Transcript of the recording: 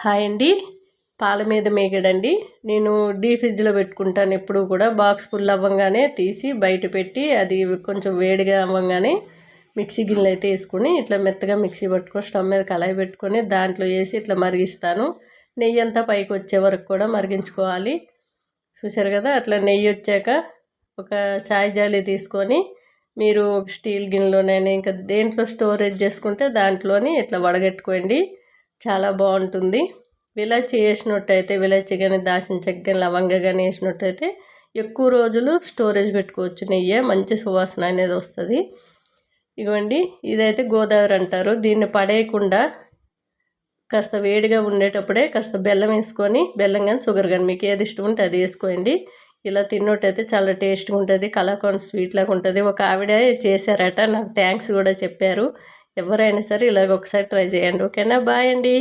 Hi అండి. పాల మీద మేగడండి. నేను డీ ఫ్రిడ్జ్లో పెట్టుకుంటాను ఎప్పుడు కూడా. బాక్స్ ఫుల్ అవ్వగానే తీసి బయట పెట్టి అది కొంచెం వేడిగా అవ్వగానే మిక్సీ గిన్నెలు అయితే వేసుకొని ఇట్లా మెత్తగా మిక్సీ పట్టుకొని స్టవ్ మీద కళాయి పెట్టుకొని దాంట్లో వేసి ఇట్లా మరిగిస్తాను. నెయ్యి అంతా పైకి వచ్చే వరకు కూడా మరిగించుకోవాలి. చూసారు కదా, అట్లా నెయ్యి వచ్చాక ఒక చాయ్ జాలి తీసుకొని మీరు స్టీల్ గిన్నెలోనైనా ఇంకా దేంట్లో స్టోరేజ్ చేసుకుంటే దాంట్లోని ఇట్లా వడగట్టుకోండి. చాలా బాగుంటుంది. విలాచి వేసినట్టయితే, విలాచి కానీ దాల్చిన చెక్క కానీ లవంగ కానీ వేసినట్టయితే ఎక్కువ రోజులు స్టోరేజ్ పెట్టుకోవచ్చు. నెయ్యి మంచి సువాసన అనేది వస్తుంది. ఇవ్వండి, ఇదైతే గోదావరి అంటారు. దీన్ని పడేయకుండా కాస్త వేడిగా ఉండేటప్పుడే కాస్త బెల్లం వేసుకొని, బెల్లం కానీ షుగర్ కానీ మీకు ఏది ఇష్టం ఉంటే అది వేసుకోండి. ఇలా తిన్నట్టయితే చాలా టేస్ట్గా ఉంటుంది. కలాకండ్ స్వీట్ లాగా ఉంటుంది. ఒక ఆవిడ చేశారట, నాకు థ్యాంక్స్ కూడా చెప్పారు. ఎవరైనా సరే ఇలాగ ఒకసారి ట్రై చేయండి. ఓకేనా? బాయ్ అండి.